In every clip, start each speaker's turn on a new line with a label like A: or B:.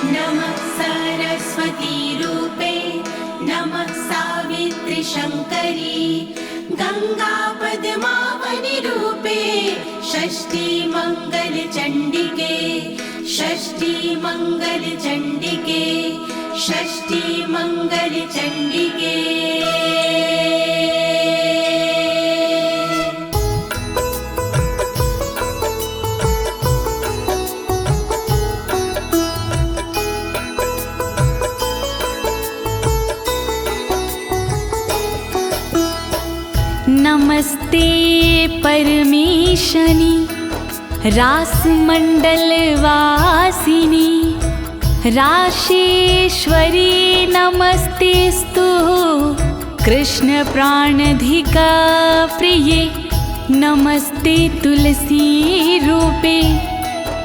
A: नमः सरस्वती रूपे नमः सावित्री शङ्करी गंगा पद्मावनी रूपे षष्ठी मंगल चंडिके षष्ठी मंगल चंडिके षष्ठी मंगल चंडिके।
B: नमस्ते परमेशनी रासमंडल वासिनी राशेश्वरी नमस्तेस्तु कृष्ण प्राणधिका प्रिये नमस्ते तुलसी रूपे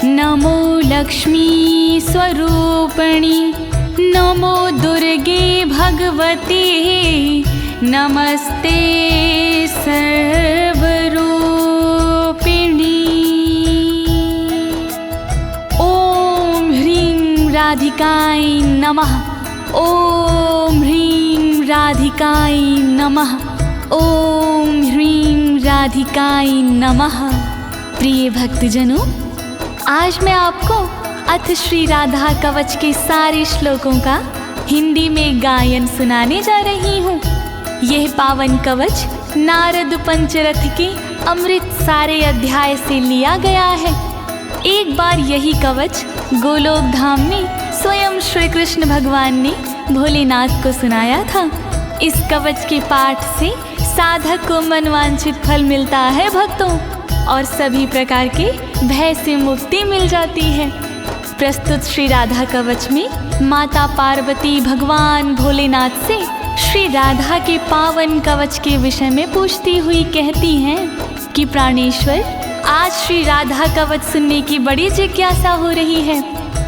B: नमो लक्ष्मी स्वरूपिणी नमो दुर्गे भगवती नमस्ते सर्वरूपिणी। ओम ह्रीं राधिकाय नमः ओम ह्रीं राधिकाय नमः ओम ह्रीं राधिकाय नमः। प्रिय भक्तजनों, आज मैं आपको अथ श्री राधा कवच के सारे श्लोकों का हिंदी में गायन सुनाने जा रही हूँ। यह पावन कवच नारद पंचरथ के अमृत सारे अध्याय से लिया गया है। एक बार यही कवच गोलोक धाम में स्वयं श्री कृष्ण भगवान ने भोलेनाथ को सुनाया था। इस कवच के पाठ से साधक को मनवांछित फल मिलता है भक्तों, और सभी प्रकार के भय से मुक्ति मिल जाती है। प्रस्तुत श्री राधा कवच में माता पार्वती भगवान भोलेनाथ से श्री राधा के पावन कवच के विषय में पूछती हुई कहती हैं कि प्राणेश्वर, आज श्री राधा कवच सुनने की बड़ी जिज्ञासा हो रही है,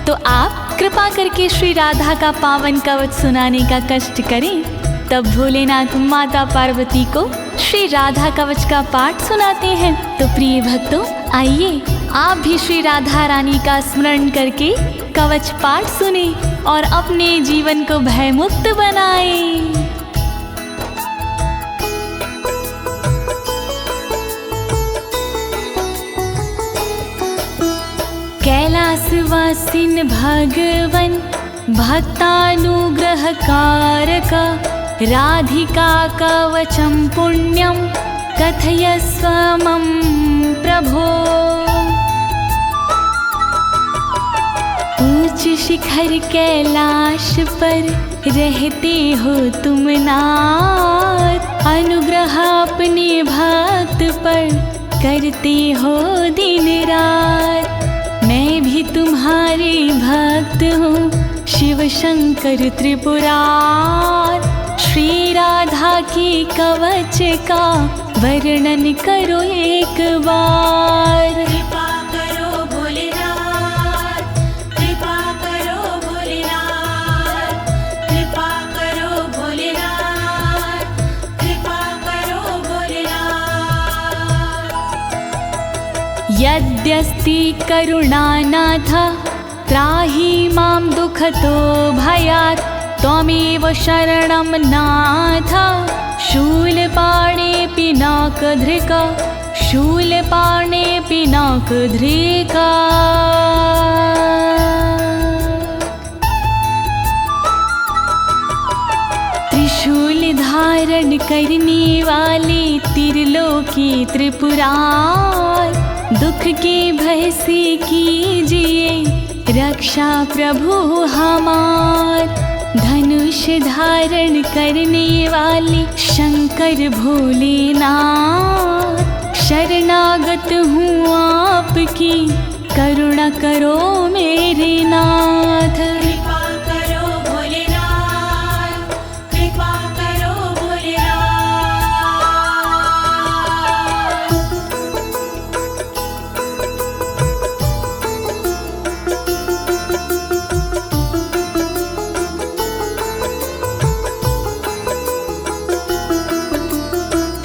B: तो आप कृपा करके श्री राधा का पावन कवच सुनाने का कष्ट करें। तब भोलेनाथ माता पार्वती को श्री राधा कवच का पाठ सुनाते हैं। तो प्रिय भक्तों, आइए आप भी श्री राधा रानी का स्मरण करके कवच पाठ सुने और अपने जीवन को भयमुक्त बनाएं। कैलासवासिन भगवन भक्तानुग्रहकारक राधिका कवचम पुण्यम कथयस्व मम प्रभो। ऊंच शिखर कैलाश पर रहते हो तुम नाथ, अनुग्रह अपने भक्त पर करते हो दिन रात। मैं भी तुम्हारे भक्त हूँ शिव शंकर त्रिपुरार, श्री राधा के कवच का वर्णन करो एक बार।
A: कृपा करो भोलेनाथ, कृपा करो भोलेनाथ, कृपा करो भोलेनाथ, कृपा करो भोलेनाथ।
B: यद्यस्ति करुणानाथ त्राहि मां दुःखतो भयात्, त्वमेव शरणं नाथ शूलपाणे पिनाकधृका शूलपाणे पिनाकधृका। त्रिशूल धारण करने वाले त्रिलोकी त्रिपुरार, दुख के भय से कीजिए रक्षा प्रभु हमार। धनुष धारण करने वाले शंकर भोलेनाथ, शरणागत हूँ आपकी करुणा करो मेरे नाथ।
A: कृपा करो भोलेनाथ, कृपा करो भोलेनाथ।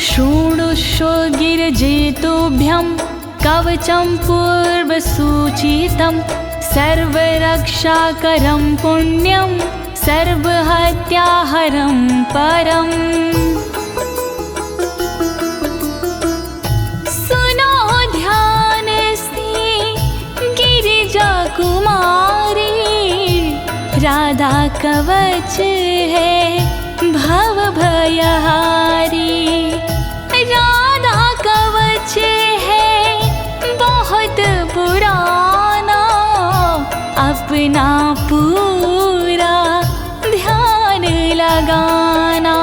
B: शृणुष्व गिरिजेतुभ्यं कवचं पूर्वसूचितं, सर्वरक्षाकरं पुण्यं सर्वहत्याहरं परम्। सुनो ध्यान से गिरिजा कुमारी, राधा कवच है भव भयहारी। राधा कवच है बहुत पुराना, अपना पूरा ध्यान लगाना।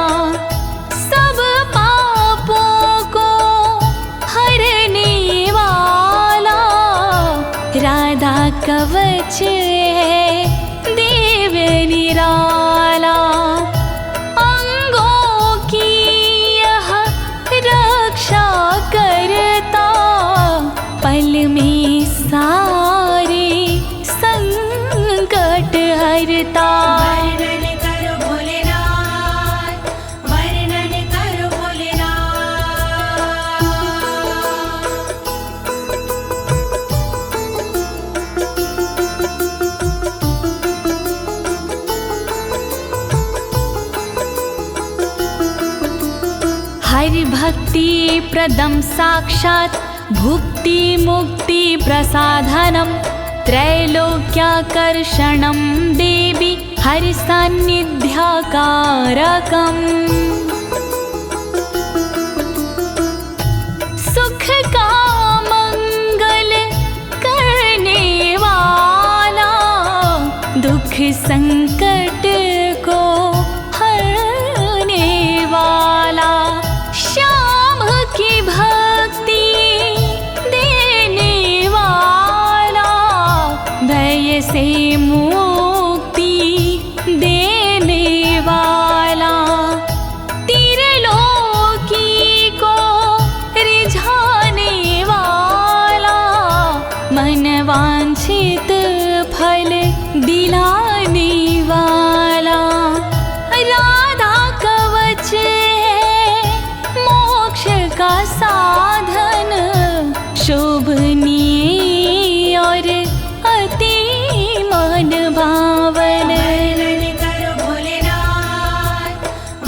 B: सब पापों को हरने वाला राधा कवच है दिव्य निराला। अंगों की यह रक्षा करता, पल में सारे संकट हरता।
A: वर्णन करो भोलेनाथ, वर्णन करो भोलेनाथ।
B: हरि भक्ति प्रदम साक्षात् भुक्ति मुक्ति प्रसाधनम्। त्रैलोक्याकर्षणं देवी हरि सान्निध्यकारकम्। सुख का मंगल करने वाला, दुख संकट को हरने वाला। श्याम की भक्ति देने वाला, भय से मुक्ति देने वाला। त्रिलोकी को रिझाने वाला, मन वांछित फल दिलाने वाला। राधा कवच है मोक्ष का साधन, शोभनीय और अति मन भावन।
A: वर्णन करो भोलेनाथ,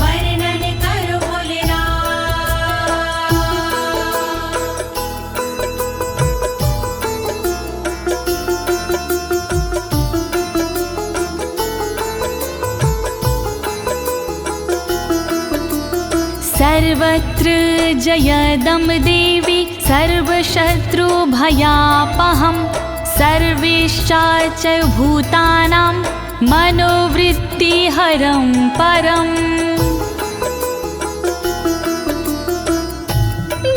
A: वर्णन करो भोलेनाथ।
B: सर्वत्र जयदं देवी सर्वशत्रुभयापहम्। सर्वेश्चाच भूतानां मनोवृत्तिहरं परम्।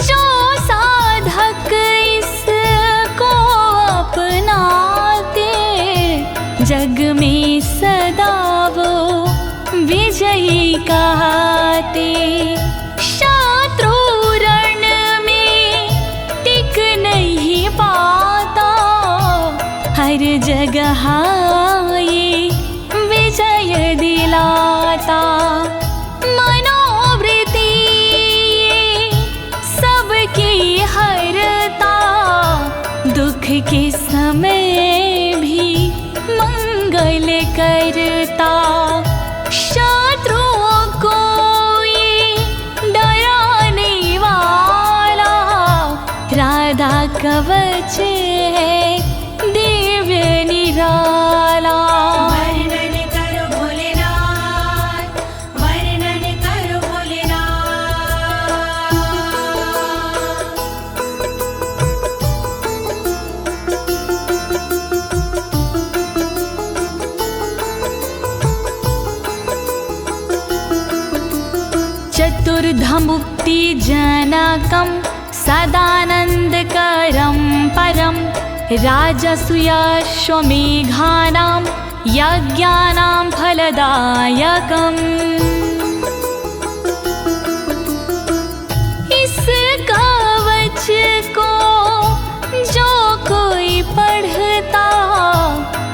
B: जो साधक इसको अपनाते, जग में सदा वो विजयी कहते। शत्रु रण में टिक नहीं पाता, हर जगह ये विजय दिलाता। मनोवृत्ति सबकी हरता, दुख के समय भी मंगल करता। शत्रुओं को ये डराने वाला, राधा कवच है दिव्य निराला।
A: वर्णन करो भोलेनाथ, वर्णन करो भोलेनाथ।
B: चतुर्धमुक्ति जनकं सदानन्दकरं परं। राजसूयाश्वमेघानां यज्ञानां फलदायकम्। इस कवच को जो कोई पढ़ता,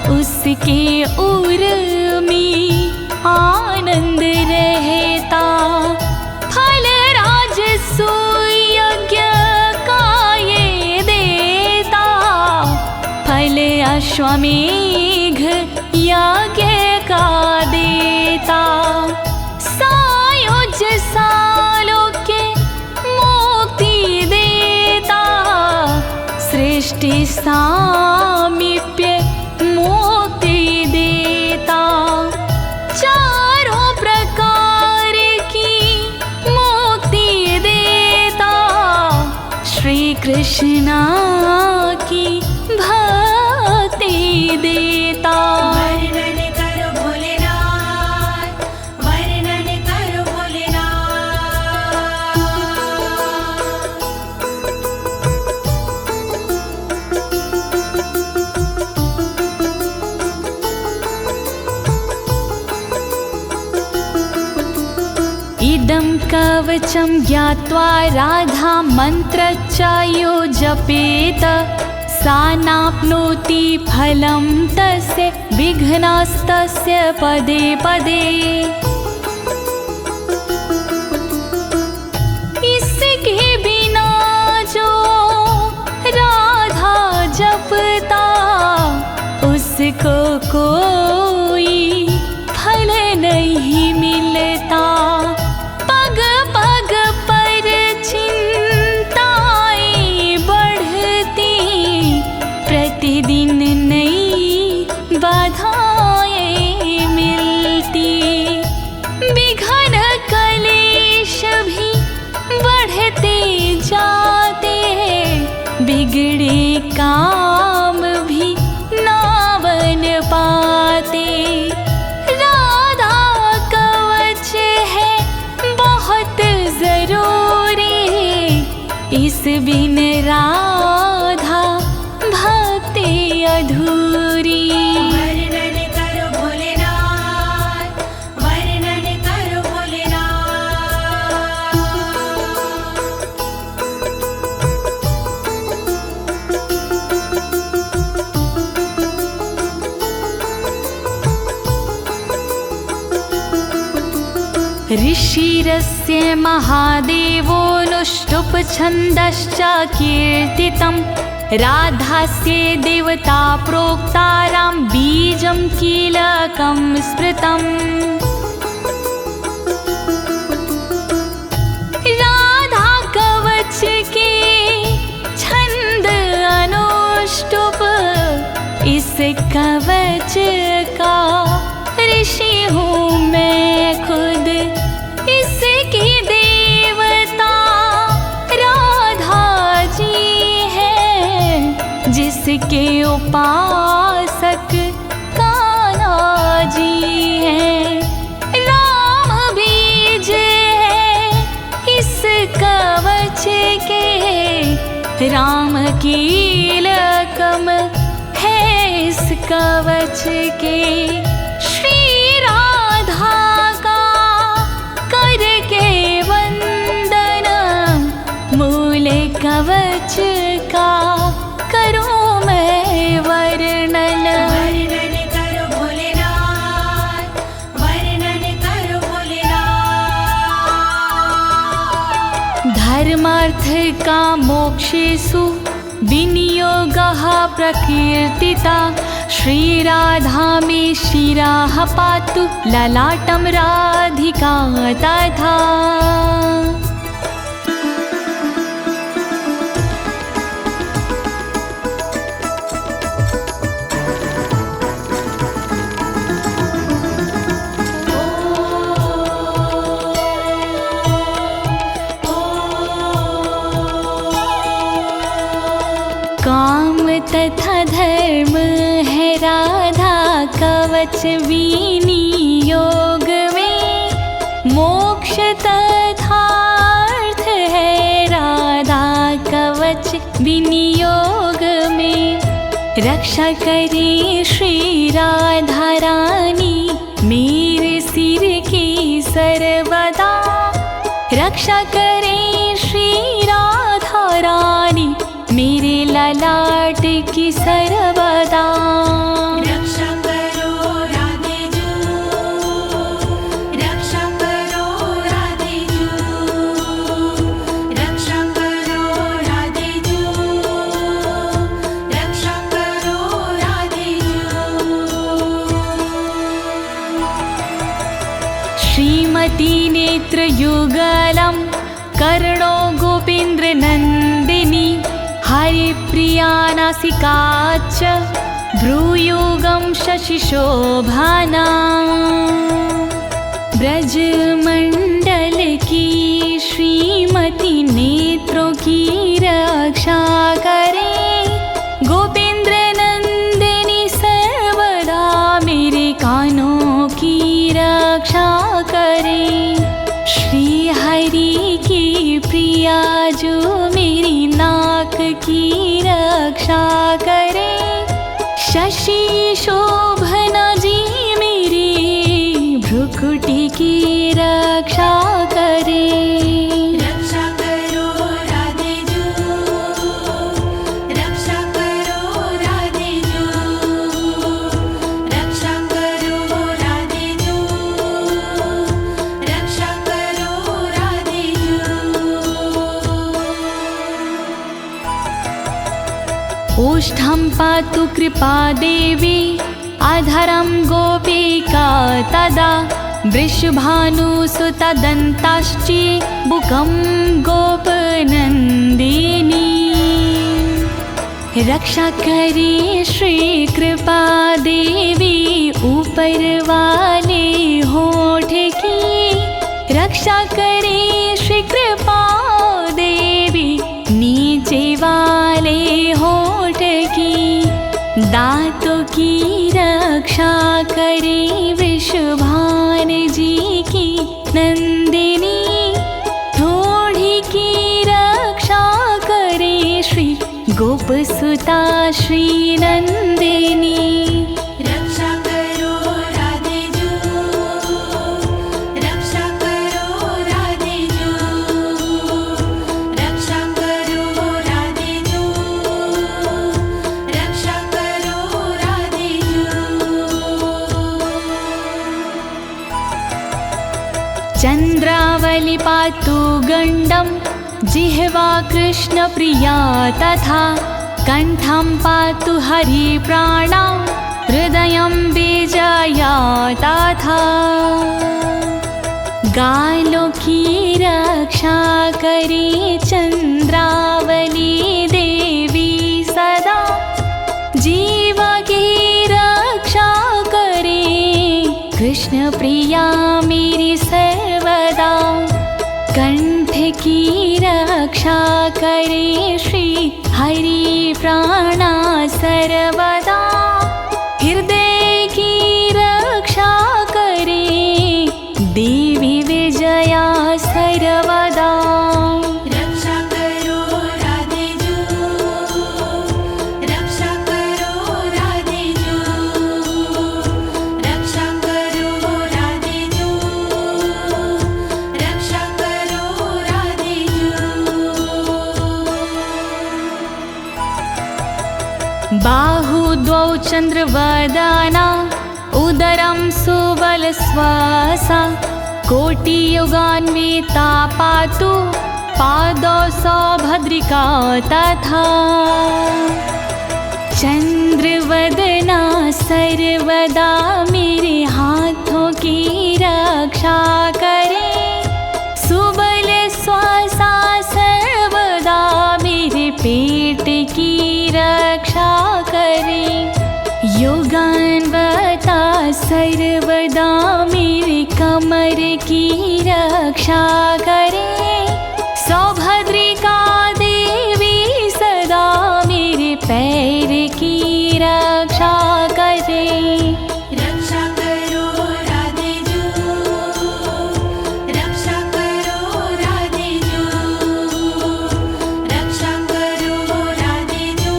B: उसके उर में आनंद रहता। फल राजसूय यज्ञ का ये देता, फल अश्वमेघ यज्ञ का देता, सायुज सालोक्य मुक्ति देता, सृष्टि सामीप्य मुक्ति देता, चारों प्रकार की मुक्ति देता, श्री कृष्ण की भक्ति देता।
A: वर्णन करो भोलेनाथ, वर्णन करो भोलेनाथ।
B: इदं कवचं ज्ञात्वा राधा मन्त्रच्चायो जपेत, सा नाप्नोति फलं तस्य विघ्नास्तस्य पदे पदे। इसके बिना जो राधा जपता, उसको कोई फल नहीं मिलता। पग पग पर चिंताएं बढ़ती, प्रतिदिन नई बाधाएं मिलती, विघ्न कलेश भी बढ़ते जाते, बिगड़े काम भी ना बन पाते। राधा कवच है बहुत जरूरी, इस बिन राधा भक्ति अधूरी।
A: वर्णन करो भोलेनाथ, वर्णन करो भोलेनाथ।
B: ऋषिरस्य महादेवोऽनुष्टुप् छन्दश्च कीर्तितं, राधास्य देवता प्रोक्तारां बीजं कीलकं स्मृतम्। राधा कवच के छंद अनुष्टुप, इस कवच का ऋषि हूँ मैं खुद, इसकी देवता राधा जी है, जिसके उपासक कान्हा जी हैं। राम बीज है इस कवच के, राम कीलकम है इस कवच के। श्री राधा का करके वंदन, मूल कवच का करूं मैं वर्णन।
A: वर्णन करो भोलेनाथ, वर्णन करो भोलेनाथ।
B: धर्मार्थ का मोक्षेषु विनियोगः प्रकीर्तिता, श्रीराधा मे शिरः पातु ललाटं राधिका तथा। काम तथा धर्म है राधा कवच विनियोग में, मोक्ष तथा अर्थ है राधा कवच विनियोग में। रक्षा करे श्री राधा रानी मेरे सिर की सर्वदा, रक्षा करे श्री राधा रानी मेरे ललाट की सर्वदा।
A: रक्षा करो राधे जू, रक्षा करो राधे जू, रक्षा करो राधे जू, रक्षा करो
B: कोटिनेत्रयुगलं कर्णो गोपेन्द्रनन्दिनी हरिप्रिया नासिका च भ्रूयुगं शशिशोभना ब्रजमंडल की श्रीमती नेत्रों की रक्षा करे गोपेंद्र नंदिनी सर्वदा मेरे कानों की रक्षा करे श्री हरि की प्रिया जो मेरी नाक की रक्षा करे शशि शोभना जी मेरी भ्रुकुटी की रक्षा करे
A: रक्षा करो राधे जू रक्षा करो राधे जू रक्षा करो राधे जू रक्षा करो राधे जू
B: ओष्ठं पातु कृपा देवी अधरं गोपिका तदा वृषभानुसुतदन्ताश्ची बुकं गोपनन्दिनी रक्षा करे श्री कृपा देवी ऊपर वाले होठ की रक्षा करे श्री कृपा देवी नीचे वाले होठ की दांतों की रक्षा करे वृषभान जी की नंदिनी थोड़ी की रक्षा करे श्री गोपसुता श्री नंदिनी
A: रक्षा करो राधे जू रक्षा करो राधे जू रक्षा करो राधे जू रक्षा करो राधे जू
B: चंद्रावली पातु गंडम जिह्वा कृष्ण प्रिया तथा कंठं पातु हरि प्राणा हृदयं विजया तथा गालों की रक्षा करे चंद्रावली देवी सदा जीव की रक्षा करे कृष्ण प्रिया मेरी सर्वदा कंठ की रक्षा करे श्री हरि प्राणा सर्वदा हृदय की रक्षा करे देवी विजया सर्वदा
A: रक्षा करो राधे जू रक्षा करो राधे जू रक्षा करो राधे जू रक्षा करो राधे जू
B: बाहु द्वौ चंद्रवदना उदरं सुबलश्वासा कोटियुगान्विता पातु पादौ सौभद्रिका तथा चंद्रवदना सर्वदा मेरे हाथों की रक्षा करे सुबल श्वासा सर्वदा मेरे पेट की रक्षा करे योगान्वता सर्वदा मेरे कमर की रक्षा करे सौभद्रिका देवी सदा मेरे पैर की रक्षा करे
A: रक्षा करो राधे जू रक्षा करो राधे जू रक्षा करो राधे जू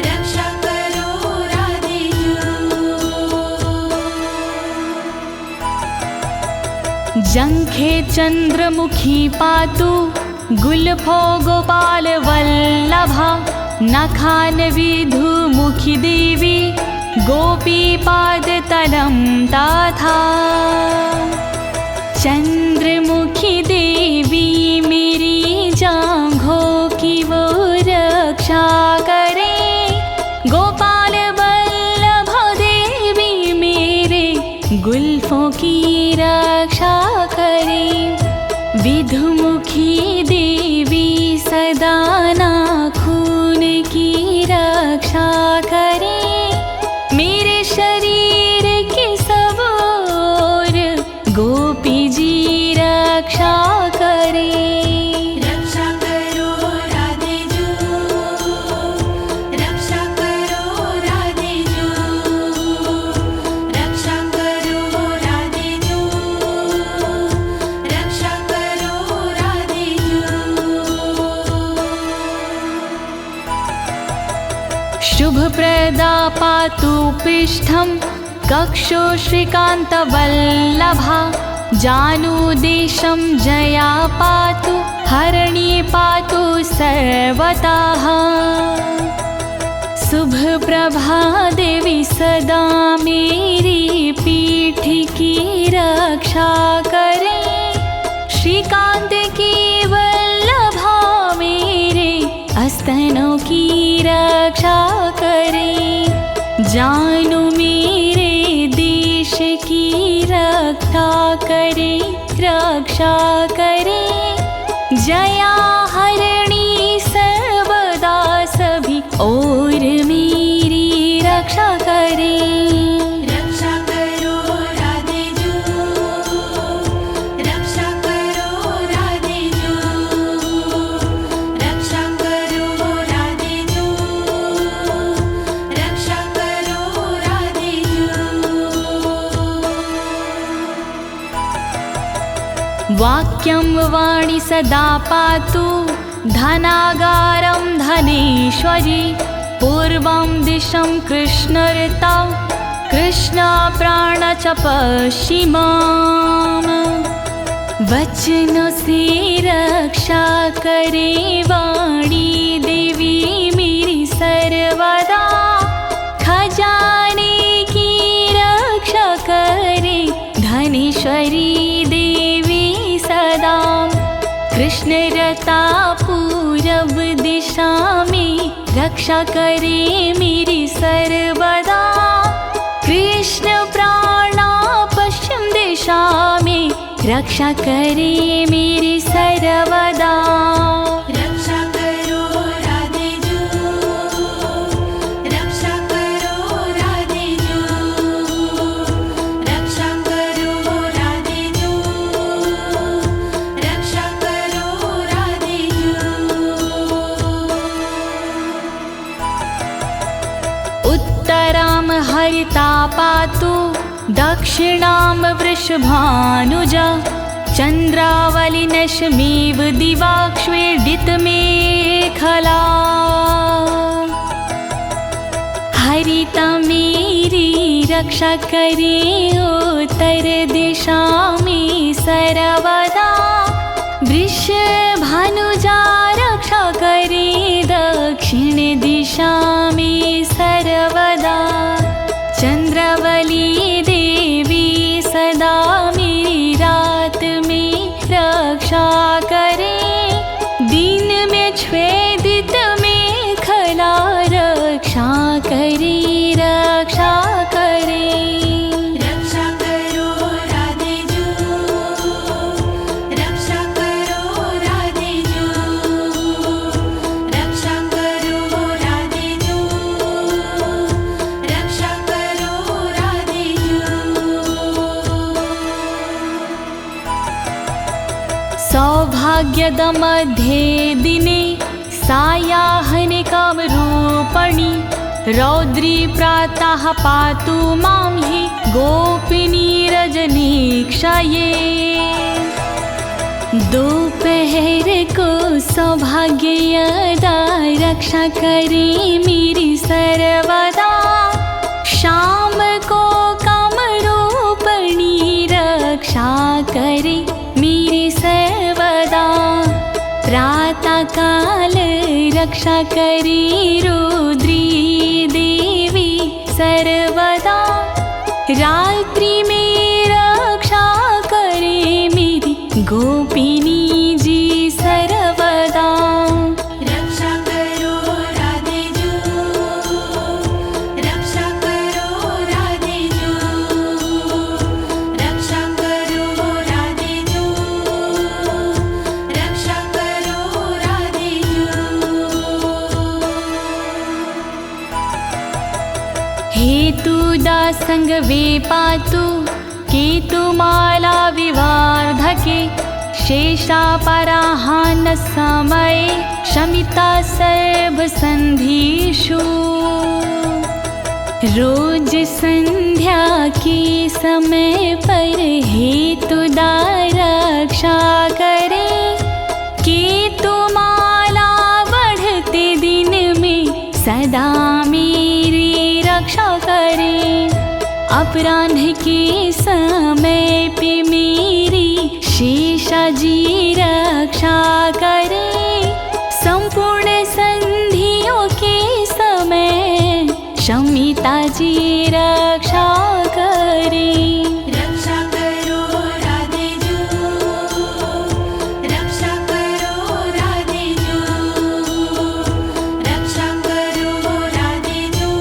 A: रक्षा करो राधे जू
B: जंघे चंद्रमुखी पातु गुल्फो गोपाल वल्लभा नखान विधुमुखी देवी गोपी पाद तलं तथा चंद्रमुखी देवी मेरी जांघों की वो रक्षा करे गोपाल वल्लभ देवी मेरे गुल्फों की रक्षा करे। विधुमुखी देवी सदा नाखून की रक्षा करे। मेरे शरीर की सब ओर गोपी जी रक्षा करे।
A: रक्षा करो राधे जू, रक्षा करो राधे जू, रक्षा करो राधे जू, रक्षा करो राधे जू।
B: शुभप्रदा पातु पृष्ठं कक्षो श्रीकान्तवल्लभा। जानुदेशं जया पातु हरिणी पातु सर्वतः। शुभप्रभा देवी सदा मेरी पीठ की रक्षा करे। श्रीकांत की वल्लभा मेरे स्तनों की रक्षा करे। जानू मेरे देश की रक्षा करे, रक्षा करे। जया हरिणी सर्वदा सभी और मेरी रक्षा करे।
A: रक्षा करो राधे जू, रक्षा करो राधे जू, रक्षा करो राधे जू, रक्षा करो राधे जू।
B: वाक्यं वाणी सदा पातु धनागारं धनेश्वरी। पूर्वं दिशं कृष्णऋतौ कृष्णप्राण च पश्चिमाम्। वचन से रक्षा करे वाणी देवी मेरी सर्वदा। खजाने की रक्षा करे धनेश्वरी देवी सदा। कृष्णरता पूरब दिशा में रक्षा करे मेरी सर्वदा। कृष्ण प्राणा पश्चिम दिशा में रक्षा करे मेरी सर्वदा।
A: रक्षा करो राधे जू, रक्षा करो राधे जू, रक्षा करो राधे जू, रक्षा करो राधे जू।
B: उत्तरां हरिता पातु दक्षिणां वृषभानुजा। चन्द्रावलिनशमेव दिवाक्ष्वेडितमेखला। हरिता मेरी रक्षा करे उत्तर दिशा में सर्वदा। वृषभानुजा रक्षा करे दक्षिण दिशा में सर्वदा। चंद्रावली देवी सदा मेरी रात में रक्षा करे। दिन में छेदित मेखला रक्षा करे, रक्षा करे।
A: रक्षा करो राधे जू, रक्षा करो राधे जू, रक्षा करो राधे जू, रक्षा करो राधे जू।
B: सौभाग्यद मध्ये दिने सायाह्निकं रूपणि। रौद्री प्रातः पातु मां हि गोपिनी रजनीक्षये। दोपहर को सौभाग्यदा रक्षा करे मेरी सर्वदा। शाम को कामरूपिणी रक्षा करे मेरी सर्वदा। प्रातः काल रक्षा करे रुद्री देवी सर्वदा। रात्रि में रक्षा करे मेरी गोपिनी जी सर्वदा।
A: रक्षा करो राधे जू, रक्षा करो राधे जू, रक्षा
B: हेतु दासंग वे पातु केतुमाला विवार्धके शेषापराहान समये शमिता सर्वसन्धिषु। रोज संध्या के समय पर हेतुदा रक्षा करे, केतुमाला बढ़ते दिन में सदा मेरी रक्षा करे। अपराह्न के समय पे मेरी शेषाजी रक्षा करे, संपूर्ण संधियों के समय शमिता जी रक्षा करे।
A: रक्षा करो राधे जू, रक्षा करो राधे जू, रक्षा करो राधे जू,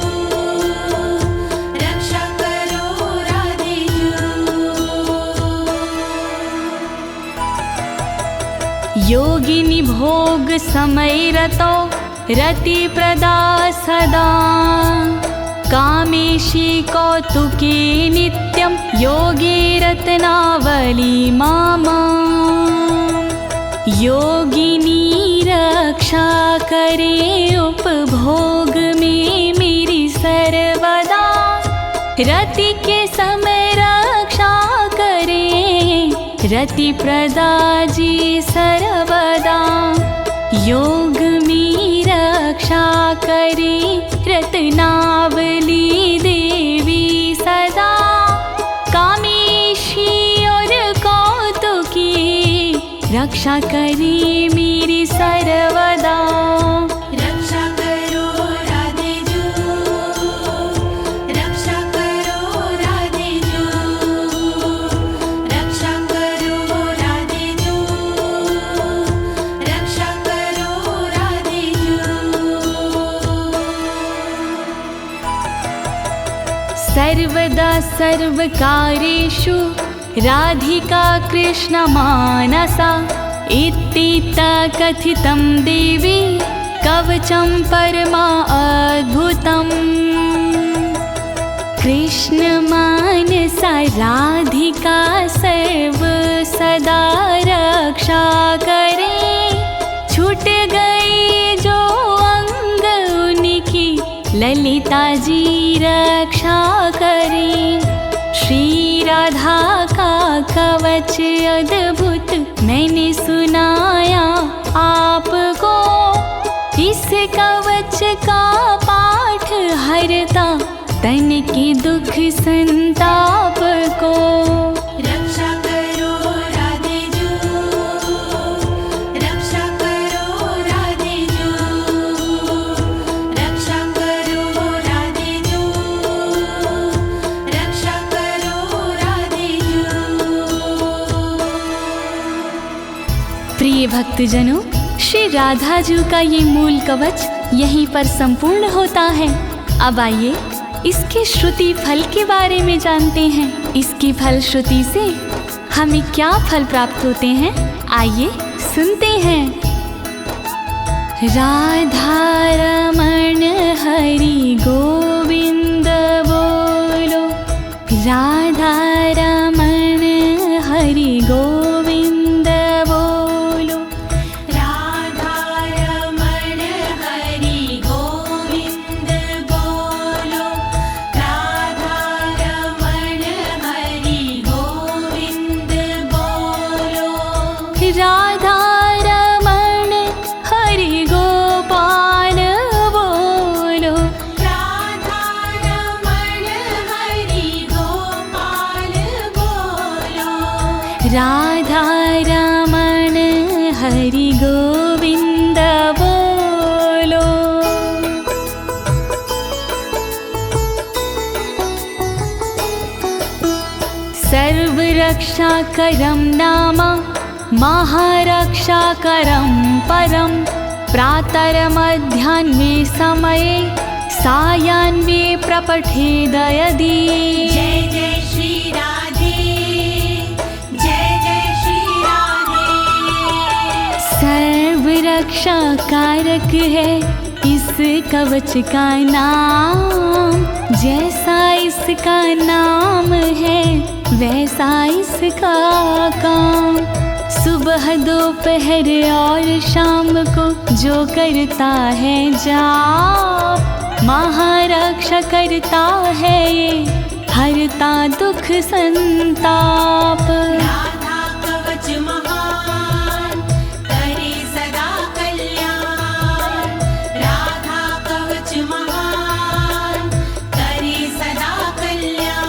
A: रक्षा करो राधे जू।
B: योगिनी भोग समय रतो रति प्रदा सदा, कामेशी कौतुके नित्यं योगे रत्नावली मामा। योगिनी रक्षा करे उपभोग में मेरी सर्वदा, रति के समय रक्षा करे रति प्रदा जी सर्वदा। योग में रक्षा करे रत्नावली देवी सदा, कामेशी और कौतुकी रक्षा करे मेरी सर्वदा।
A: रक्षा करो राधे जू, रक्षा करो राधे जू, रक्षा करो राधे जू, रक्षा करो राधे जू।
B: सर्वदा सर्वकार्येषु राधिका कृष्ण मानसा, इत्थिता कथितं देवी कवचं परमा अद्भुतम्। कृष्ण मानसा राधिका सर्व सदा रक्षा करे, छूट गई जो अंग उनकी ललिता जी रक्षा करे। श्री राधा का कवच अद्भुत मैंने सुनाया आपको, इस कवच का पाठ हरता तन के दुख संताप को।
A: रक्षा करो राधे जू, रक्षा करो राधे जू, रक्षा करो राधे जू, रक्षा करो राधे जू।
B: प्रिय भक्तजनों, श्री राधा जी का ये मूल कवच यहीं पर संपूर्ण होता है। अब आइए इसके श्रुति फल के बारे में जानते हैं। इसकी फल श्रुति से हमें क्या फल प्राप्त होते हैं, आइए सुनते हैं। राधा रमण हरि गोविंद बोलो, राधा रमण हरि गोविंद बोलो,
A: राधा रमण हरि गोविंद बोलो, राधा रमण हरि गोविंद बोलो,
B: राधा रमण हरि गोपाल बोलो,
A: राधा रमण हरि गोपाल बोलो,
B: राधा रमण हरि गोविंद बोलो। सर्वरक्षाकरं नाम महारक्षाकरं परं, प्रातर्मध्याह्ने समये सायाह्ने प्रपठेद यदि।
A: जय जय श्री राधे, जय जय श्री राधे।
B: सर्वरक्षा कारक है इस कवच का नाम, जैसा इसका नाम है वैसा इसका काम। सुबह दोपहर और शाम को जो करता है जाप, महारक्षा करता है ये, हरता दुख संताप।
A: राधा कवच महान करे सदा कल्याण, राधा कवच महान करे सदा कल्याण।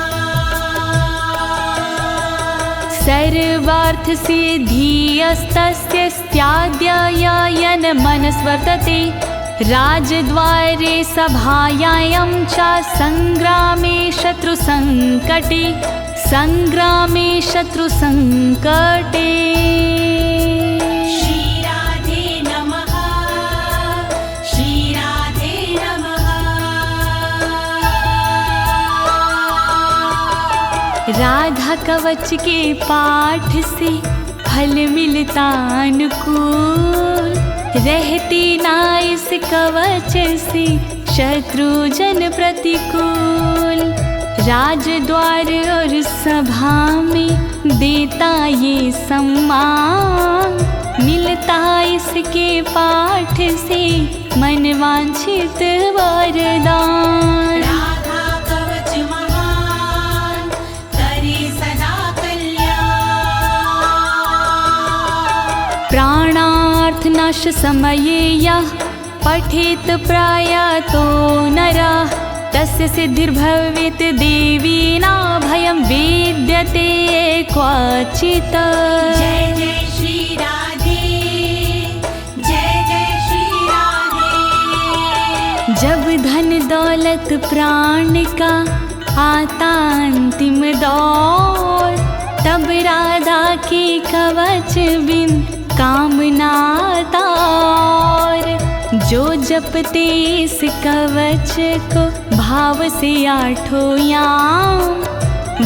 B: सर्वार्थ सिद्धिस्तस्य स्याद्ययन मनस्वर्तते, राजद्वारे सभायां च संग्रामे शत्रुसंकटे, संग्रामे शत्रुसंकटे।
A: श्री राधे नमः, श्री राधे नमः।
B: राधा कवच के पाठ से फल मिलता अनुकूल, रहती ना इस कवच से शत्रु जन प्रतिकूल। राजद्वार और सभा में देता ये सम्मान, मिलता इसके पाठ से मनवांछित वरदान।
A: राधा कवच महान करे सदा कल्याण,
B: प्राणार्थनाश समये यः पठेत प्रयातो नरः, तस्य सिद्धिर्भवेत् देवी न भयं विद्यते क्वचित्।
A: जय जय श्री राधे, जय जय श्री राधे।
B: जब धन दौलत प्राण का आता अंतिम दौर, तब राधा के कवच बिन कामना तार। जो जपते इस कवच को भाव से आठों याम,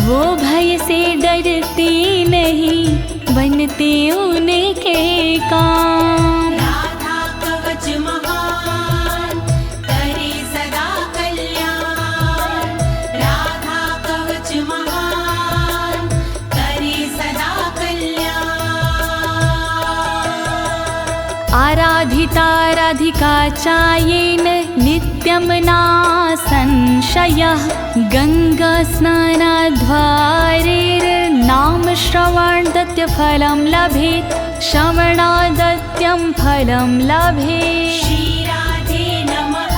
B: वो भय से डरते नहीं, बनते उनके काम।
A: राधा कवच महान करे सदा कल्याण, राधा कवच महान करे सदा कल्याण।
B: आराधिता राधिका चायेन नित्यं ना संशयः, गंगा स्नानाद्वारेर्नाम श्रवणादत्य फलं लभेत्, श्रवणादत्यं फलं लभेत्।
A: श्री राधे नमः,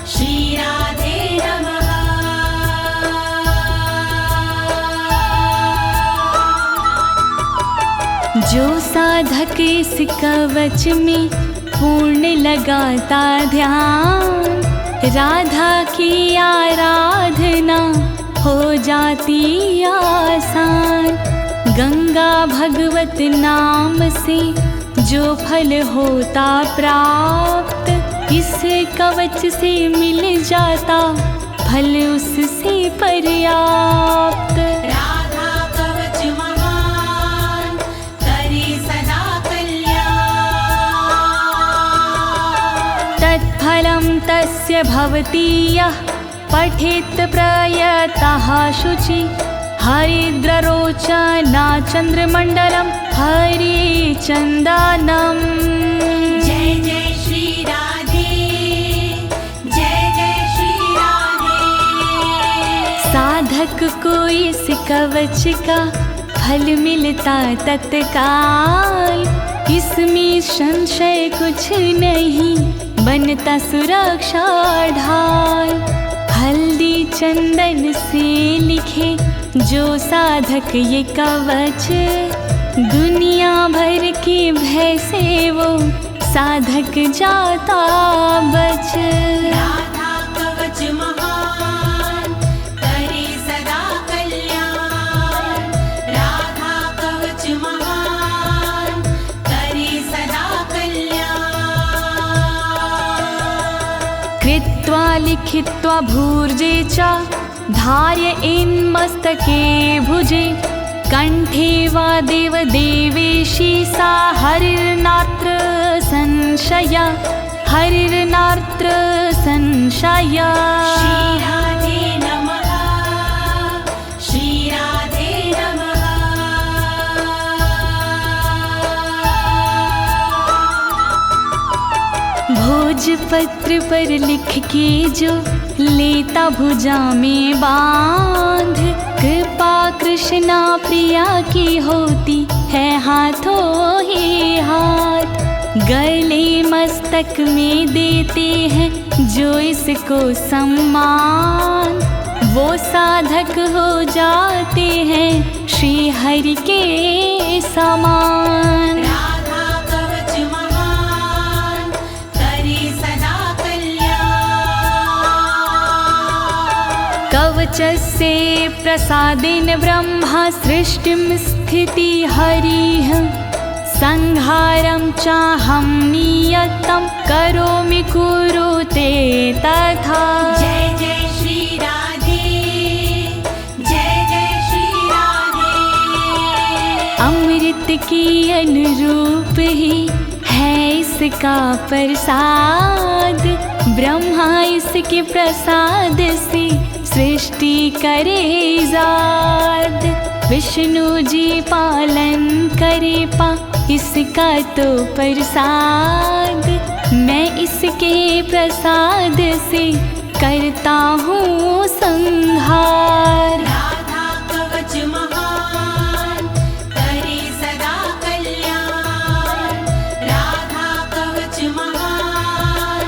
A: श्री राधे नमः।
B: जो साधक इस कवच में पूर्ण लगाता ध्यान, राधा की आराधना हो जाती आसान। गंगा भगवत नाम से जो फल होता प्राप्त, इस कवच से मिल जाता फल उससे पर्याप्त।
A: राधा कवच महान करे सदा कल्याण,
B: तत्फलं तस्य भवति यः पठेत् प्रयतः शुचि, हरिद्ररोचना चन्द्रमण्डलं हरिचन्दनम्।
A: जय जय श्री राधे, जय जय श्री राधे।
B: साधक को इस कवच का फल मिलता तत्काल, इसमें संशय कुछ नहीं, बनता सुरक्षा ढाल। हल्दी चंदन से लिखे जो साधक ये कवच, दुनिया भर के भय से वो साधक जाता बच।
A: राधा कवच महान करे सदा कल्याण, राधा कवच महान करे सदा कल्याण।
B: कृत्वा लिखित्वा भूर्जे च धार्य इन्मस्तके भुजे, कंठे वा देव देवेशी सा हरिर्नात्र संशय, हरिर्नात्र संशय।
A: श्री
B: पत्र पर लिख के जो लेता भुजा में बांध, कृपा कृष्णा प्रिया की होती है हाथों ही हाथ। गले मस्तक में देते हैं जो इसको सम्मान, वो साधक हो जाते हैं श्री हरि के समान।
A: राधा कवच महान करे सदा कल्याण।
B: कवचस्य प्रसादेन ब्रह्मा सृष्टिं स्थिति हरिः, संहारं चाहं नियतं करोमि कुरुते तथा।
A: जय जय श्री राधे, जय जय श्री राधे।
B: अमृत के अनुरूप ही है इसका प्रसाद, ब्रह्मा इसके प्रसाद से सृष्टि करे जाद। विष्णु जी पालन करे पा इसका तो प्रसाद, मैं इसके प्रसाद से करता हूँ संहार।
A: राधा कवच महान करे सदा कल्याण। राधा कवच महान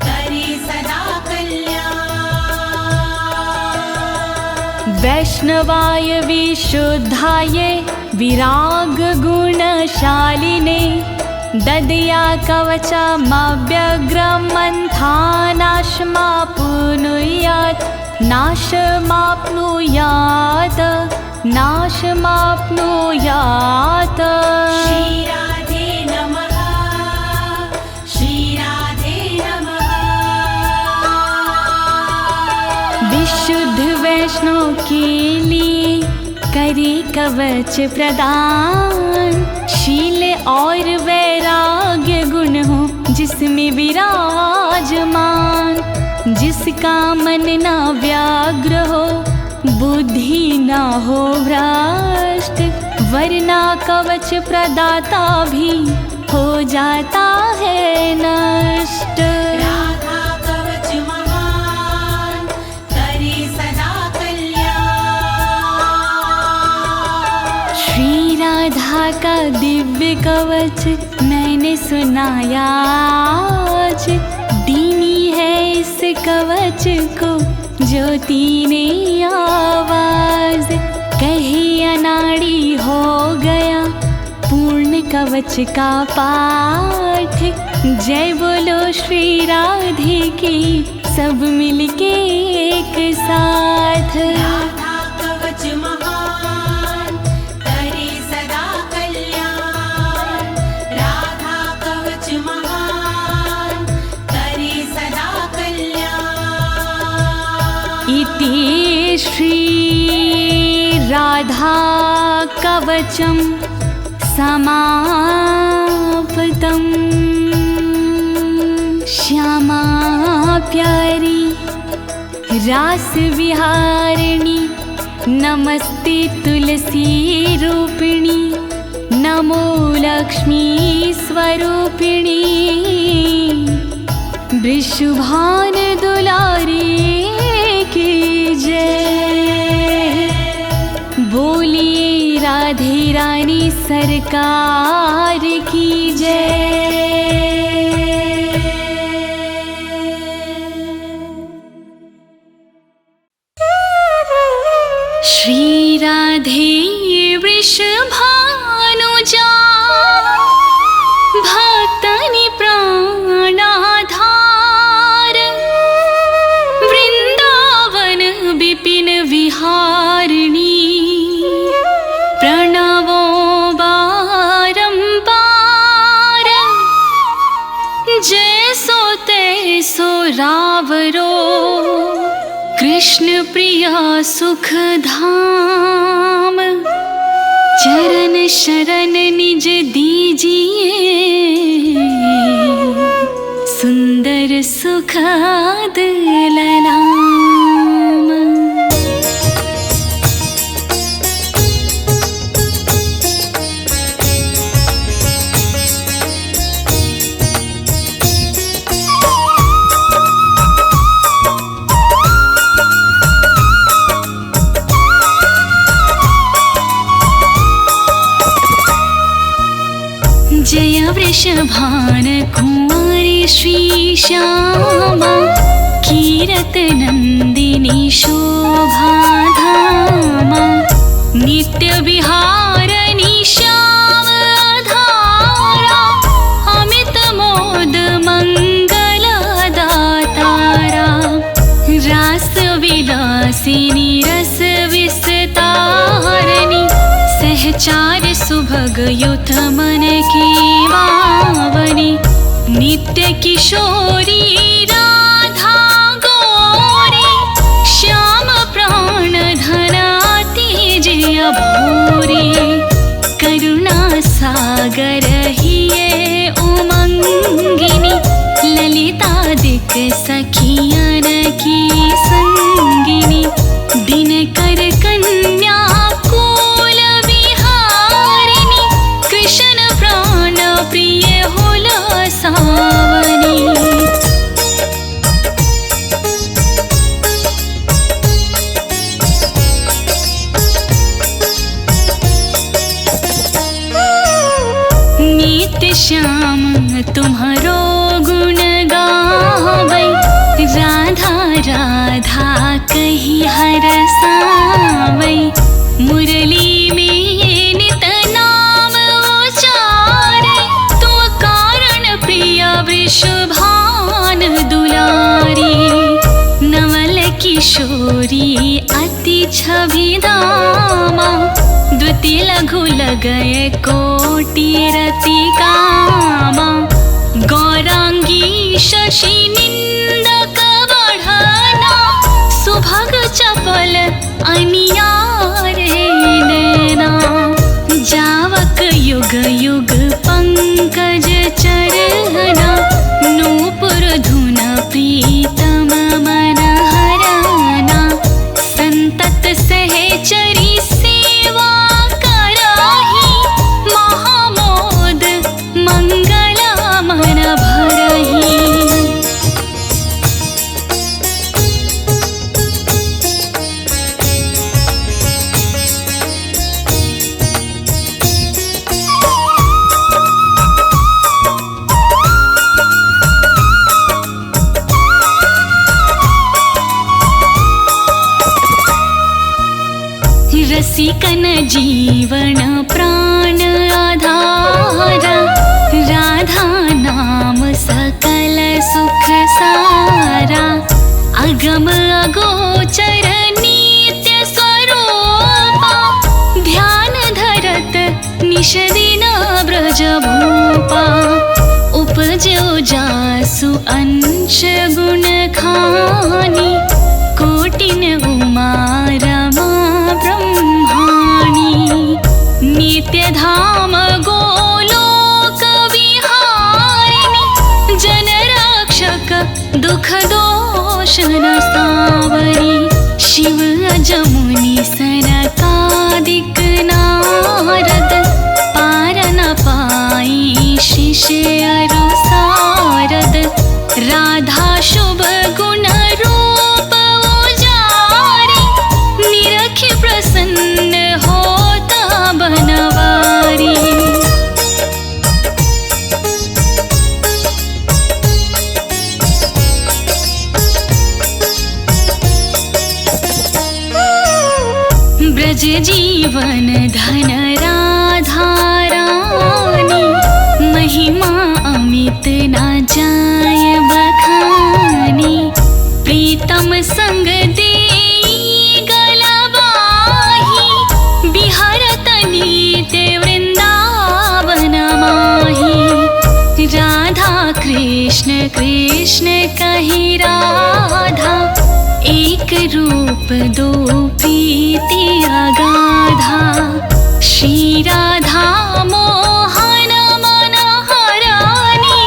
A: करे सदा कल्याण।
B: वैष्णवाय विशुद्धाय विराग गुणशालिने, ददया कवचमव्यग्रमन्थानाशमाप्नुयात्, नाशमाप्नुयात्, नाशमाप्नुयात्।
A: श्री राधे नमः, श्री राधे नमः।
B: विशुद्ध वैष्णव के लिए करे कवच प्रदान, शील और वैराग्य गुण हो जिसमें विराजमान। जिसका मन ना व्याग्र हो, बुद्धि ना हो भ्रष्ट, वरना कवच प्रदाता भी हो जाता है नष्ट।
A: राधा कवच महान करे सदा कल्याण।
B: श्री राधा का दिव्य कवच मैंने सुनाया आज, दीनी है इस कवच को ज्योति ने आवाज। कहीं अनाड़ी हो गया पूर्ण कवच का पाठ, जय बोलो श्री राधे की सब मिलके एक साथ।
A: राधा कवच महान करे सदा कल्याण। राधा कवच महान करे सदा कल्याण।
B: इति श्री राधा कवचम समाप्तम्। श्यामा प्यारी रास विहारिणी, नमस्ते तुलसी रूपिणी, नमो लक्ष्मी स्वरूपिणी। वृषभान दुलारी की जय, बोलिए राधे रानी सरकार की जय। श्री राधे वृषभानुजा, भक्तनि प्राणाधार, वृंदावन विपिन विहारिणी, प्रणवो बारंबार। जैसो तैसो रावरो, कृष्ण प्रिया सुख धाम। चरण शरण निज दीजिए, सुंदर सुखद ललाम। वृषभान कुमारी श्री श्यामा कीरत नंदिनी शोभाधामा नित्य विहारणी श्याम धारा अमित मोद मंगल दातारा रास विलासिनी रस विस्तारणी सहचार सुभग युत मन की वावनी नित्य किशोरी राधा गौरी श्याम प्राण धन तेजय भूरी करुणा सागर हिये उमंगिनी ललितादिक सखियन की संगिनी दिनकर कन्या कुल विहारिणी कृष्ण प्राण प्रिय होल सावनी। नित्य श्याम तुम्हारो गुण गावै राधा राधा कही हरसावै मुरली में नित नाम उचारे तू कारण प्रिय वृषभान दुलारी नवल किशोरी अति छविदामा द्वितीय लघु लगय कोटि रति कामा गौरांगी शशि निंदक बढ़ना सुभग चपल अनियारे नैना जावक युग युग पंकज चरना नूपुर धुन प्रीतम मन हरना संतत सहचरी सेवा कराही महामोद मंगल मन भरही। रसिकन जीवन प्राण आधारा राधा नाम सकल सुख सारा अगम अगोचर नित्य स्वरूपा ध्यान धरत निश दिन ब्रज भूपा उपजो जासु अंश गुण खानी कोटिन उमा रमा ब्रह्माणी नित्य धाम गोलोक विहारिणी जन रक्षक दुख दोष न सावरी शिव अजमुनि सनकादिक नारद पार न पाई शिष्य अरु सारद राधा शुभ गुण रूप उजारी निरखि प्रसन्न होता बनवारी। ब्रज जीवन धन राधा रानी महिमा अमित न जाय बखानी प्रीतम संग देई गलबाही बिहरत नित्य वृंदावन माही राधा कृष्ण कृष्ण कही राधा एक रूप दो प्रीति अगाधा श्री राधा मोहन मन हरानी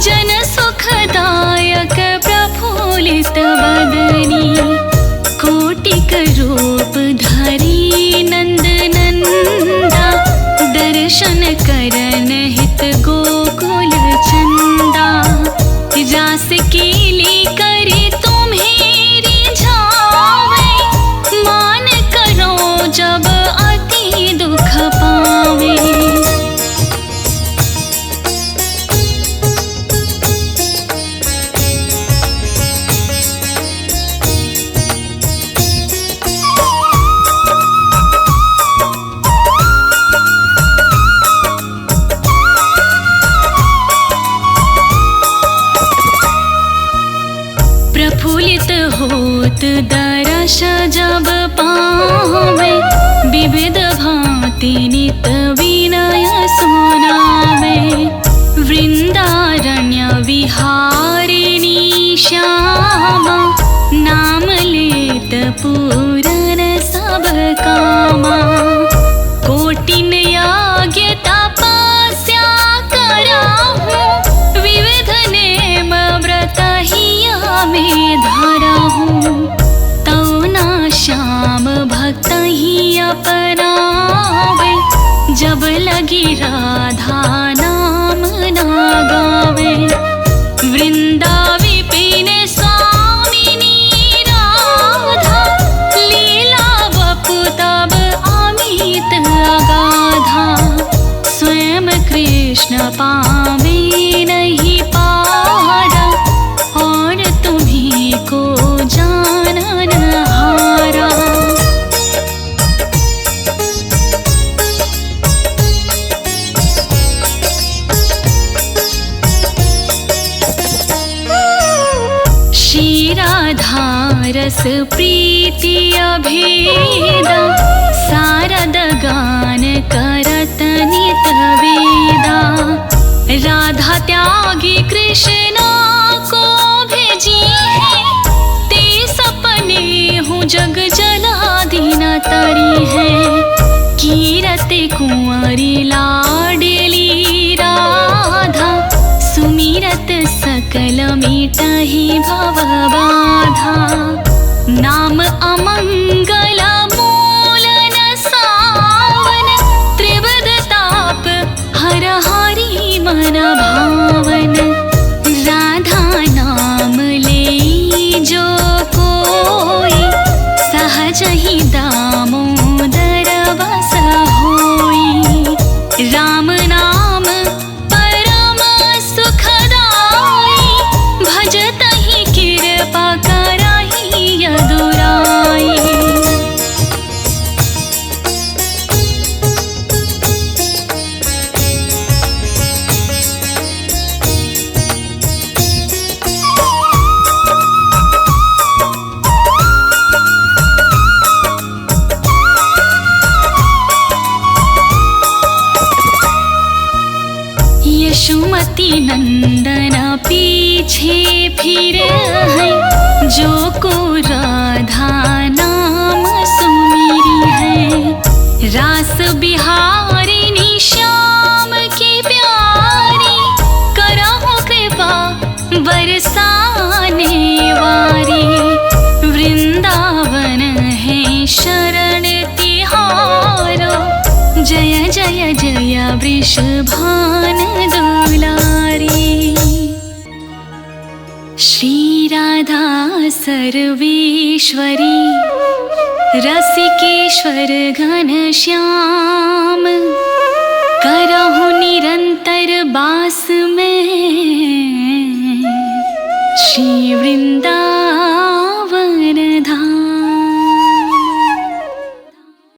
B: जन सुखदायक प्रफुल्लित बदनी कोटिक रूप धरी नंद नंदा दर्शन करन हित गोकुल चंदा रास केली करे तुम्हें रिझावे मान करो जब अति दुख पावे। यश जब पावे, विविध भांति नित विनय सुनावे। वृंदारण्य विहारिणी श्यामा, नाम लेत पूरन सब कामा। कोटिन यज्ञ तपस्या कराहूँ, विविध नेम व्रत हिया में धराहूँ। तौ ना श्याम भक्त ही अपनावे, जब लगी राधा नाम ना गावे। वृंदा विपिन स्वामिनी राधा, लीला वपु तब अमित अगाधा। स्वयं कृष्ण पावे नहीं पारा, और तुम्हीं को जानन हारा। रस प्रीति अभेदा, सारद गान करत नित वेदा। राधा त्यागी कृष्णा को भेजी है, ते सपने हूँ जग जलादीन तरी है। कीरते कुंवरी लाडली राधा, सुमिरत सकल मिटहि भव बाधा। नाम अमंगल मूल न सावन, त्रिविध ताप हर हरि मन भावन। राधा नाम ले जो कोई, सहज ही दामोदर बस होई। राम नाम परम सुखदाई, भजत ही कृपा करहि यदुराई। यशोमती नंदन पीछे फिरे हैं, जो को राधा नाम सुमिरी है। रास बिहारिणी श्याम की प्यारी, करहु कृपा बरसाने वारी। वृंदावन है शरण तिहारो, जय जय जय वृषभान दुलारी। श्री राधा सर्वेश्वरी, रसिकेश्वर घन श्याम। करहु निरंतर बास में